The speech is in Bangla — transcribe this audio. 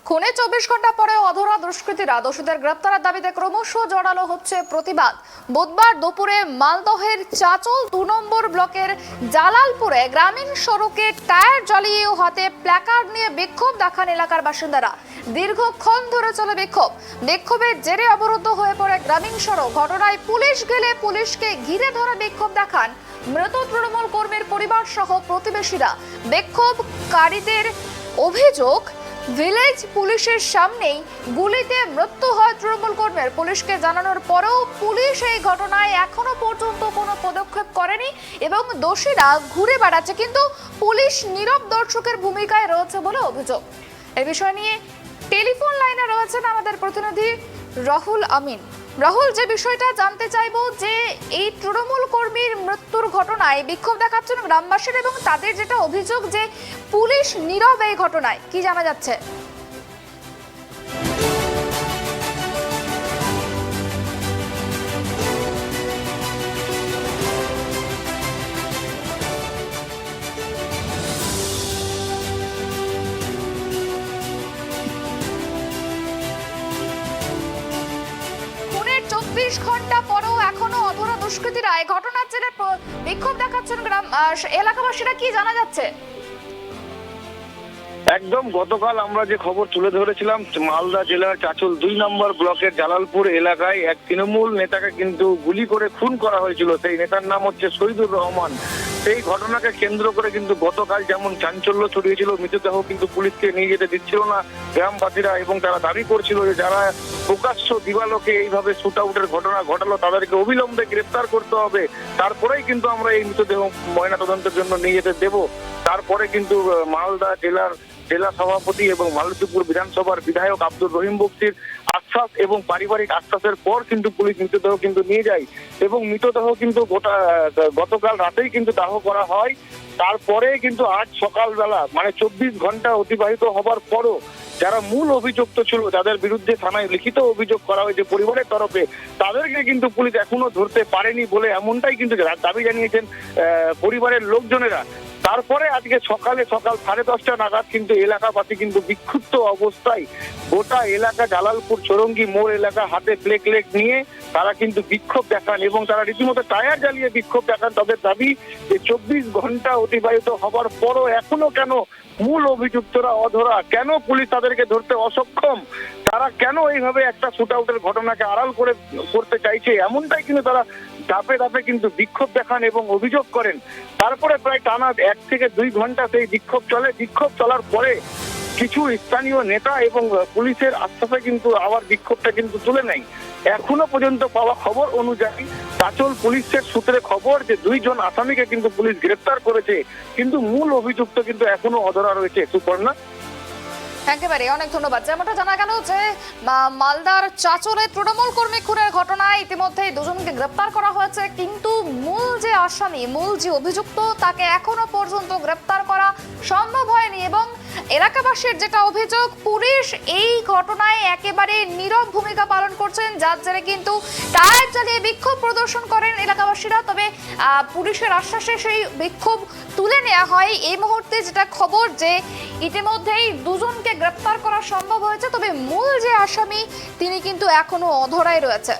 খুনে 24 ঘন্টা পরে অধরা দুষ্কৃতীরা দোষীদের গ্রেপ্তারের দাবিতে ক্রমশ জোরালো হচ্ছে প্রতিবাদ। বুধবার দুপুরে মালদহের চাঁচল 2 নম্বর ব্লকের জালালপুরে গ্রামীণ সড়কে টায়ার জ্বালিয়ে ও হাতে প্ল্যাকার্ড নিয়ে বিক্ষোভ দেখান এলাকার বাসিন্দারা। দীর্ঘক্ষণ ধরে চলে বিক্ষোভের জেরে অবরুদ্ধ হয়ে পড়ে গ্রামীণ সড়ক। ঘটনায় পুলিশ গেলে পুলিশকে ঘিরে ধরে বিক্ষোভ দেখান মৃত তৃণমূল কর্মীর পরিবার সহ প্রতিবেশীরা। বিক্ষোভকারীদের অভিযোগ, ভিলেজ পুলিশের সামনেই গুলিতে মৃত্যু হয় তৃণমূল কর্মীর। পুলিশকে জানানোর পরেও পুলিশ এই ঘটনায় এখনো পর্যন্ত কোনো পদক্ষেপ করেনি এবং দোষীরা ঘুরে বেড়াচ্ছে, কিন্তু পুলিশ নীরব দর্শকের ভূমিকায় রয়েছে বলে অভিযোগ। এই বিষয় নিয়ে টেলিফোন লাইনে রয়েছেন আমাদের প্রতিনিধি রাহুল আমিন। রাহুল, যে বিষয়টা জানতে চাইবো যে এই তৃণমূল কর্মীর মৃত্যুর ঘটনায় বিক্ষোভ দেখাচ্ছেন গ্রামবাসীরা এবং তাদের যেটা অভিযোগ যে পুলিশ নীরব এই ঘটনায়, কি জানা যাচ্ছে? ঘন্টা পরেও এখনো অধরা দুষ্কৃতীরা এই ঘটনার জেরে বিক্ষোভ দেখাচ্ছেন এলাকাবাসীরা, কি জানা যাচ্ছে? একদম গতকাল আমরা যে খবর তুলে ধরেছিলাম, মালদা জেলার চাঁচল 2 নম্বর ব্লকের জালালপুর এলাকায় এক তৃণমূল নেতাকে কিন্তু গুলি করে খুন করা হয়েছিল। সেই নেতার নাম হচ্ছে শহীদুর রহমান। সেই ঘটনাকে কেন্দ্র করে কিন্তু গতকাল যেমন চাঞ্চল্য ছড়িয়েছিল, মৃতদেহ কিন্তু পুলিশকে নিয়ে যেতে দিচ্ছিল না গ্রামবাসীরা এবং তারা দাবি করছিল যে যারা প্রকাশ্য দিবালোকে এইভাবে শুট আউটের ঘটনা ঘটালো তাদেরকে অবিলম্বে গ্রেপ্তার করতে হবে, তারপরেই কিন্তু আমরা এই মৃতদেহ ময়নাতদন্তের জন্য নিয়ে যেতে দেব। তারপরে কিন্তু মালদা জেলা সভাপতি এবং মালতীপুর বিধানসভার বিধায়ক আব্দুর রহিম বক্সির আশ্বাস এবং পারিবারিক আশ্বাসের পর কিন্তু পুলিশ মৃতদেহ কিন্তু নিয়ে যায় এবং মৃতদেহ কিন্তু গতকাল রাতেই কিন্তু দাহ করা হয়। তারপরে কিন্তু আজ সকালবেলা মানে 24 ঘন্টা অতিবাহিত হবার পরও যারা মূল অভিযুক্ত ছিল, যাদের বিরুদ্ধে থানায় লিখিত অভিযোগ করা হয়েছে পরিবারের তরফে, তাদেরকে কিন্তু পুলিশ এখনো ধরতে পারেনি বলে এমনটাই কিন্তু দাবি জানিয়েছেন পরিবারের লোকজনেরা। তারপরে আজকে সকাল 10:30 নাগাদ কিন্তু এলাকাবাসী কিন্তু বিক্ষুব্ধ অবস্থায় গোটা এলাকা জালালপুর চৌরঙ্গি মোড় এলাকা হাতে প্লেগ নিয়ে তারা কিন্তু বিক্ষোভ দেখান এবং তারা রীতিমতো টায়ার জ্বালিয়ে বিক্ষোভ দেখান। তাদের দাবি যে 24 ঘন্টা অতিবাহিত হবার পরও এখনো কেন মূল অভিযুক্তরা অধরা, কেন পুলিশ তাদেরকে ধরতে অসক্ষম, তারা কেন এইভাবে একটা শুট আউটের ঘটনাকে আড়াল করতে চাইছে, এমনটাই কিন্তু তারা ধাপে কিন্তু বিক্ষোভ দেখান এবং অভিযোগ করেন। তারপরে প্রায় টানা 1 থেকে 2 ঘন্টা সেই বিক্ষোভ চলে। বিক্ষোভ চলার পরে কিছু স্থানীয় নেতা এবং পুলিশের আশ্বাসে কিন্তু আবার বিক্ষোভটা কিন্তু তুলে নেয়। এখনো পর্যন্ত পাওয়া খবর অনুযায়ী চাঁচল পুলিশের সূত্রে খবর যে 2 জন আসামিকে কিন্তু পুলিশ গ্রেপ্তার করেছে, কিন্তু মূল অভিযুক্ত কিন্তু এখনো অধরা রয়েছে। সুপর্ণা, একেবারে অনেক ধন্যবাদ। যেমনটা জানা গেল যে মালদার চাঁচলে তৃণমূল কর্মী খুনের ঘটনায় ইতিমধ্যেই 2 জনকে গ্রেপ্তার করা হয়েছে, কিন্তু মূল যে আসামি, মূল যে অভিযুক্ত, তাকে এখনো পর্যন্ত গ্রেপ্তার করা সম্ভব হয়নি এবং এলাকাবাসীর যেটা অভিযোগ, পুলিশ এই ঘটনায় একেবারে নীরব ভূমিকা পালন করছেন, যার জেরে কিন্তু টায়ার জ্বালিয়ে বিক্ষোভ প্রদর্শন করেন এলাকাবাসীরা। তবে পুলিশের আশ্বাসে সেই বিক্ষোভ তুলে নেওয়া হয়। এই মুহূর্তে যেটা খবর যে ইতিমধ্যেই 2 জনকে গ্রেপ্তার করা সম্ভব হয়েছে, তবে মূল যে আসামি তিনি কিন্তু এখনো অধরাই রয়েছে।